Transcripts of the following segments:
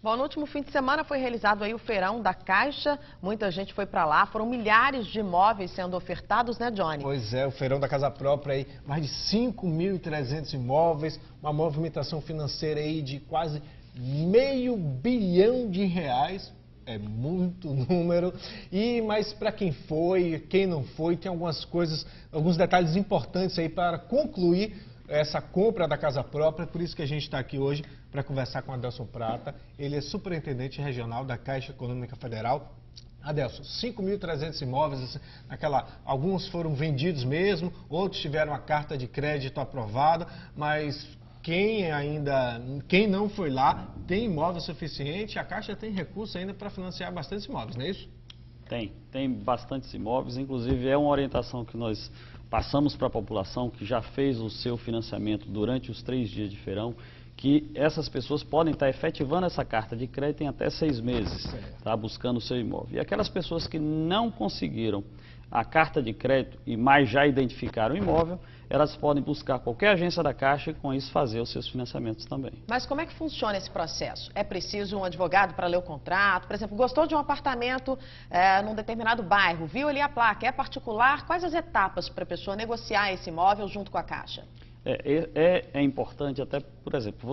Bom, no último fim de semana foi realizado aí o feirão da Caixa, muita gente foi para lá, foram milhares de imóveis sendo ofertados, né, Johnny? Pois é, o feirão da Casa Própria aí, mais de 5.300 imóveis, uma movimentação financeira aí de quase R$500 bilhão. É muito número. Mas para quem foi, quem não foi, tem algumas coisas, alguns detalhes importantes aí para concluir essa compra da casa própria. Por isso que a gente está aqui hoje para conversar com Adelson Prata. Ele é superintendente regional da Caixa Econômica Federal. Adelson, 5.300 imóveis, alguns foram vendidos mesmo, outros tiveram a carta de crédito aprovada, mas quem não foi lá tem imóvel suficiente, a Caixa tem recurso ainda para financiar bastantes imóveis, não é isso? Tem bastantes imóveis, inclusive é uma orientação que nós passamos para a população que já fez o seu financiamento durante os 3 dias de feirão, que essas pessoas podem estar efetivando essa carta de crédito em até 6 meses, tá, buscando o seu imóvel. E aquelas pessoas que não conseguiram a carta de crédito e mais já identificaram o imóvel, elas podem buscar qualquer agência da Caixa e com isso fazer os seus financiamentos também. Mas como é que funciona esse processo? É preciso um advogado para ler o contrato? Por exemplo, gostou de um apartamento num determinado bairro, viu ali a placa, é particular? Quais as etapas para a pessoa negociar esse imóvel junto com a Caixa? É importante, até, por exemplo,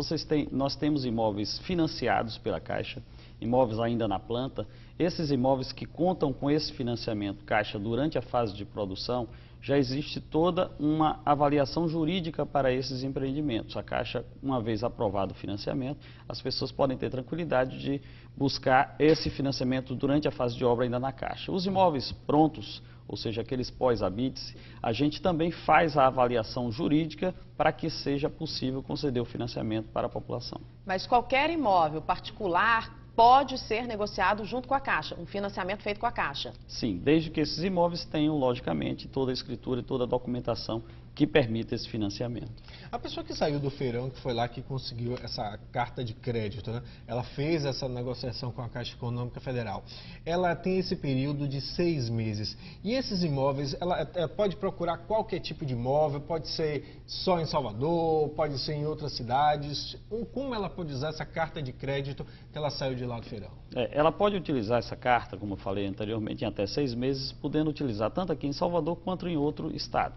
nós temos imóveis financiados pela Caixa, imóveis ainda na planta. Esses imóveis que contam com esse financiamento Caixa durante a fase de produção, já existe toda uma avaliação jurídica para esses empreendimentos. A Caixa, uma vez aprovado o financiamento, as pessoas podem ter tranquilidade de buscar esse financiamento durante a fase de obra ainda na Caixa. Os imóveis prontos, ou seja, aqueles pós-habite-se, a gente também faz a avaliação jurídica para que seja possível conceder o financiamento para a população. Mas qualquer imóvel particular pode ser negociado junto com a Caixa, um financiamento feito com a Caixa? Sim, desde que esses imóveis tenham, logicamente, toda a escritura e toda a documentação que permita esse financiamento. A pessoa que saiu do feirão, que foi lá que conseguiu essa carta de crédito, né? Ela fez essa negociação com a Caixa Econômica Federal. Ela tem esse período de 6 meses. E esses imóveis, ela pode procurar qualquer tipo de imóvel, pode ser só em Salvador, pode ser em outras cidades. Como ela pode usar essa carta de crédito que ela saiu de lá do feirão? Ela pode utilizar essa carta, como eu falei anteriormente, em até 6 meses, podendo utilizar tanto aqui em Salvador quanto em outro estado.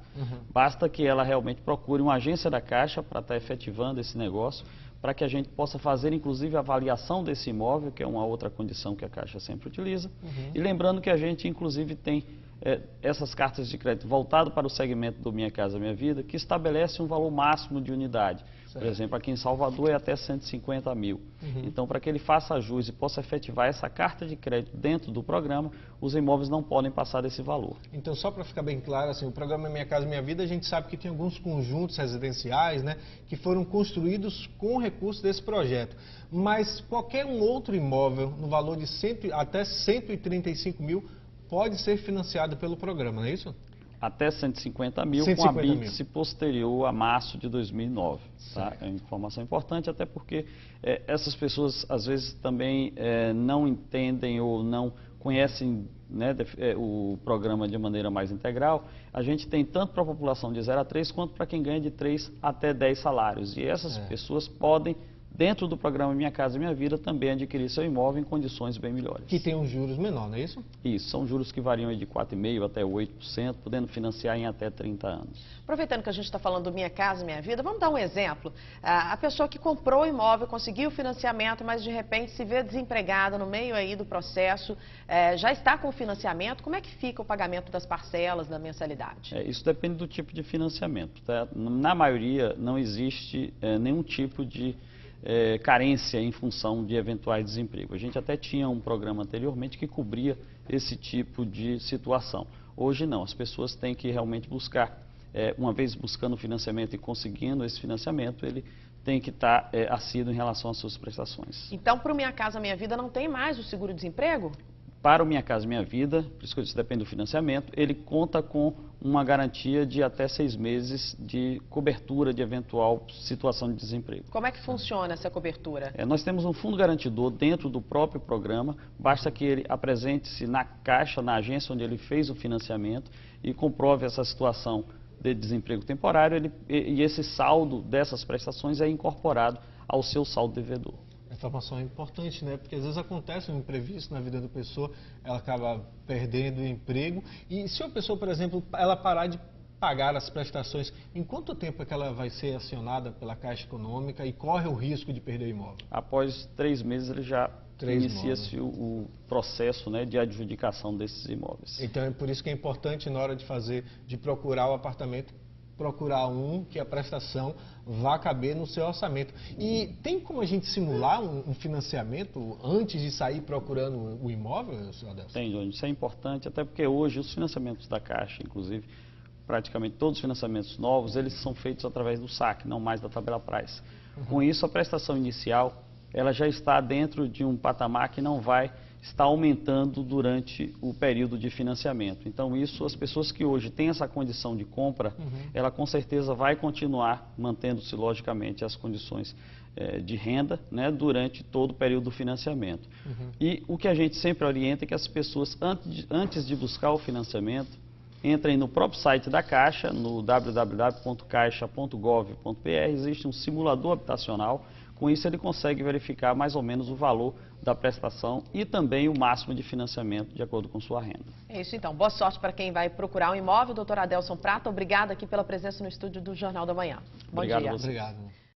Basta que ela realmente procure uma agência da Caixa para estar efetivando esse negócio, para que a gente possa fazer, inclusive, a avaliação desse imóvel, que é uma outra condição que a Caixa sempre utiliza. E lembrando que a gente, inclusive, tem essas cartas de crédito voltado para o segmento do Minha Casa Minha Vida, que estabelece um valor máximo de unidade. Por exemplo, aqui em Salvador é até 150 mil. Então, para que ele faça jus e possa efetivar essa carta de crédito dentro do programa, os imóveis não podem passar desse valor. Então, só para ficar bem claro, assim, o programa Minha Casa Minha Vida, a gente sabe que tem alguns conjuntos residenciais, né, que foram construídos com recursos desse projeto. Mas qualquer um outro imóvel no valor de até 135 mil pode ser financiado pelo programa, não é isso? Até 150 mil com habite-se posterior a março de 2009. Tá? É uma informação importante, até porque essas pessoas às vezes também não entendem ou não conhecem, né, o programa de maneira mais integral. A gente tem tanto para a população de 0 a 3 quanto para quem ganha de 3 até 10 salários. E essas pessoas podem, dentro do programa Minha Casa Minha Vida, também adquirir seu imóvel em condições bem melhores. Que tem um juros menor, não é isso? Isso, são juros que variam de 4,5% até 8%, podendo financiar em até 30 anos. Aproveitando que a gente está falando do Minha Casa Minha Vida, vamos dar um exemplo. A pessoa que comprou o imóvel, conseguiu o financiamento, mas de repente se vê desempregada no meio aí do processo, já está com o financiamento, como é que fica o pagamento das parcelas, da mensalidade? Isso depende do tipo de financiamento. Tá? Na maioria não existe nenhum tipo de carência em função de eventuais desemprego. A gente até tinha um programa anteriormente que cobria esse tipo de situação. Hoje não, as pessoas têm que realmente buscar, uma vez buscando financiamento e conseguindo esse financiamento, ele tem que estar assíduo em relação às suas prestações. Então, para o Minha Casa Minha Vida não tem mais o seguro-desemprego? Para o Minha Casa Minha Vida, por isso que isso depende do financiamento, ele conta com uma garantia de até 6 meses de cobertura de eventual situação de desemprego. Como é que funciona essa cobertura? Nós temos um fundo garantidor dentro do próprio programa, basta que ele apresente-se na Caixa, na agência onde ele fez o financiamento e comprove essa situação de desemprego temporário e esse saldo dessas prestações é incorporado ao seu saldo devedor. A informação é importante, né? Porque às vezes acontece um imprevisto na vida da pessoa, ela acaba perdendo o emprego. E se a pessoa, por exemplo, ela parar de pagar as prestações, em quanto tempo é que ela vai ser acionada pela Caixa Econômica e corre o risco de perder o imóvel? Após 3 meses ele já inicia-se o processo, né, de adjudicação desses imóveis. Então é por isso que é importante, na hora de procurar o apartamento, procurar um que a prestação vá caber no seu orçamento. E tem como a gente simular um financiamento antes de sair procurando o imóvel, senhor Adelson? Tem, Johnny, isso é importante, até porque hoje os financiamentos da Caixa, inclusive, praticamente todos os financiamentos novos, eles são feitos através do saque, não mais da tabela price. Com isso, a prestação inicial, ela já está dentro de um patamar que não vai estar aumentando durante o período de financiamento. Então, isso, as pessoas que hoje têm essa condição de compra, ela com certeza vai continuar mantendo-se, logicamente, as condições de renda, né, durante todo o período do financiamento. E o que a gente sempre orienta é que as pessoas, antes de buscar o financiamento, entrem no próprio site da Caixa, no www.caixa.gov.br, existe um simulador habitacional. Com isso ele consegue verificar mais ou menos o valor da prestação e também o máximo de financiamento de acordo com sua renda. É isso então, boa sorte para quem vai procurar um imóvel. Doutor Adelson Prata, obrigado aqui pela presença no estúdio do Jornal da Manhã. Bom Obrigado dia. a você. Obrigado.